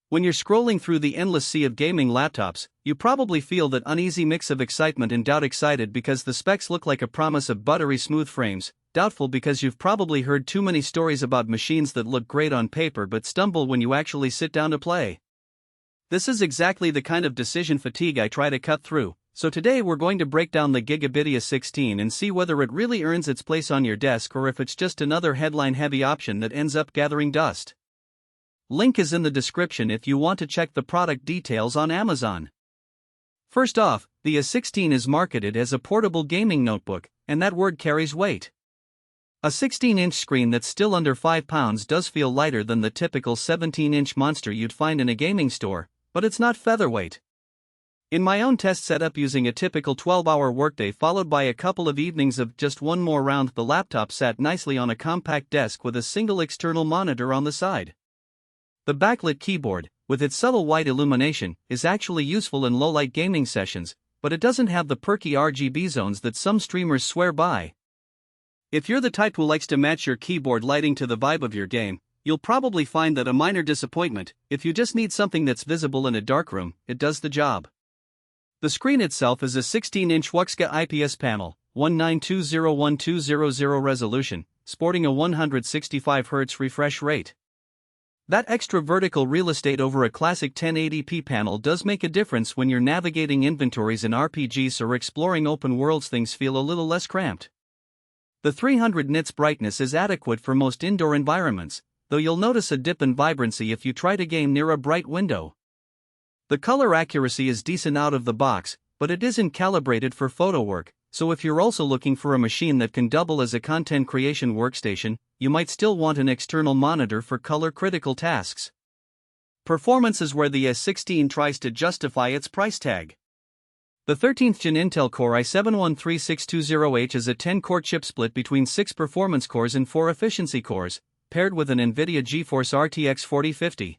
When you're scrolling through the endless sea of gaming laptops, you probably feel that uneasy mix of excitement and doubt. Excited because the specs look like a promise of buttery smooth frames, doubtful because you've probably heard too many stories about machines that look great on paper but stumble when you actually sit down to play. This is exactly the kind of decision fatigue I try to cut through, so today we're going to break down the GIGABYTE A16 and see whether it really earns its place on your desk or if it's just another headline-heavy option that ends up gathering dust. Link is in the description if you want to check the product details on Amazon. First off, the A16 is marketed as a portable gaming notebook, and that word carries weight. A 16-inch screen that's still under 5 pounds does feel lighter than the typical 17-inch monster you'd find in a gaming store, but it's not featherweight. In my own test setup using a typical 12-hour workday followed by a couple of evenings of just one more round, the laptop sat nicely on a compact desk with a single external monitor on the side. The backlit keyboard, with its subtle white illumination, is actually useful in low-light gaming sessions, but it doesn't have the perky RGB zones that some streamers swear by. If you're the type who likes to match your keyboard lighting to the vibe of your game, you'll probably find that a minor disappointment. If you just need something that's visible in a darkroom, it does the job. The screen itself is a 16-inch WUXGA IPS panel, 1920x1200 resolution, sporting a 165Hz refresh rate. That extra vertical real estate over a classic 1080p panel does make a difference when you're navigating inventories in RPGs or exploring open worlds. Things feel a little less cramped. The 300 nits brightness is adequate for most indoor environments, though you'll notice a dip in vibrancy if you try to game near a bright window. The color accuracy is decent out of the box, but it isn't calibrated for photo work, so if you're also looking for a machine that can double as a content creation workstation, you might still want an external monitor for color-critical tasks. Performance is where the A16 tries to justify its price tag. The 13th Gen Intel Core i7-13620H is a 10-core chip split between 6 performance cores and 4 efficiency cores, paired with an NVIDIA GeForce RTX 4050.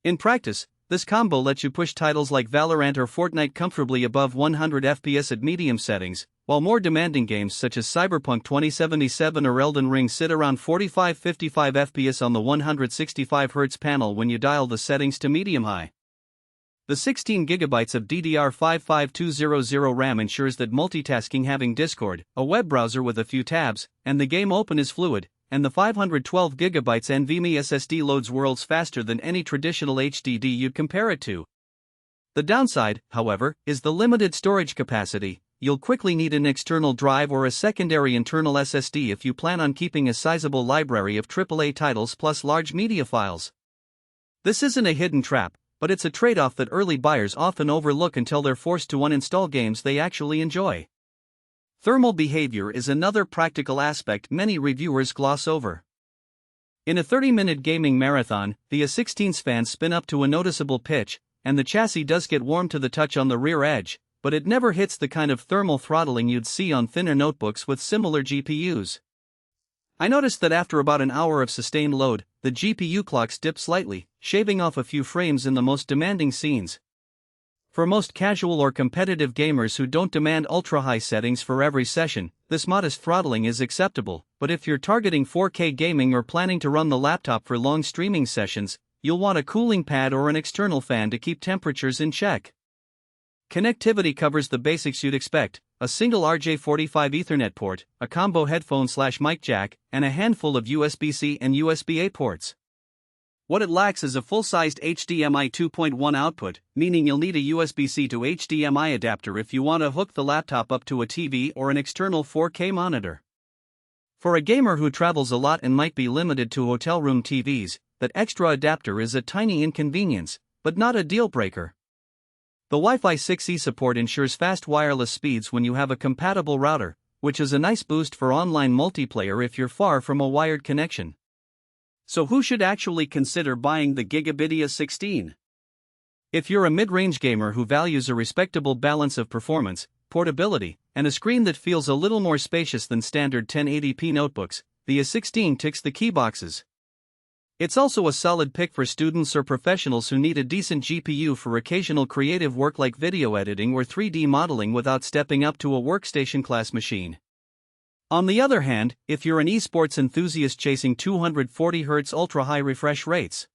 In practice, this combo lets you push titles like Valorant or Fortnite comfortably above 100 FPS at medium settings, while more demanding games such as Cyberpunk 2077 or Elden Ring sit around 45-55 FPS on the 165Hz panel when you dial the settings to medium-high. The 16 GB of DDR55200 RAM ensures that multitasking, having Discord, a web browser with a few tabs, and the game open is fluid, and the 512 GB NVMe SSD loads worlds faster than any traditional HDD you'd compare it to. The downside, however, is the limited storage capacity. You'll quickly need an external drive or a secondary internal SSD if you plan on keeping a sizable library of AAA titles plus large media files. This isn't a hidden trap, but it's a trade-off that early buyers often overlook until they're forced to uninstall games they actually enjoy. Thermal behavior is another practical aspect many reviewers gloss over. In a 30-minute gaming marathon, the A16's fans spin up to a noticeable pitch, and the chassis does get warm to the touch on the rear edge, but it never hits the kind of thermal throttling you'd see on thinner notebooks with similar GPUs. I noticed that after about an hour of sustained load, the GPU clocks dip slightly, shaving off a few frames in the most demanding scenes. For most casual or competitive gamers who don't demand ultra-high settings for every session, this modest throttling is acceptable, but if you're targeting 4K gaming or planning to run the laptop for long streaming sessions, you'll want a cooling pad or an external fan to keep temperatures in check. Connectivity covers the basics you'd expect: a single RJ45 Ethernet port, a combo headphone/mic jack, and a handful of USB-C and USB-A ports. What it lacks is a full-sized HDMI 2.1 output, meaning you'll need a USB-C to HDMI adapter if you want to hook the laptop up to a TV or an external 4K monitor. For a gamer who travels a lot and might be limited to hotel room TVs, that extra adapter is a tiny inconvenience, but not a deal-breaker. The Wi-Fi 6E support ensures fast wireless speeds when you have a compatible router, which is a nice boost for online multiplayer if you're far from a wired connection. So who should actually consider buying the GIGABYTE A16? If you're a mid-range gamer who values a respectable balance of performance, portability, and a screen that feels a little more spacious than standard 1080p notebooks, the A16 ticks the key boxes. It's also a solid pick for students or professionals who need a decent GPU for occasional creative work like video editing or 3D modeling without stepping up to a workstation-class machine. On the other hand, if you're an esports enthusiast chasing 240Hz ultra-high refresh rates,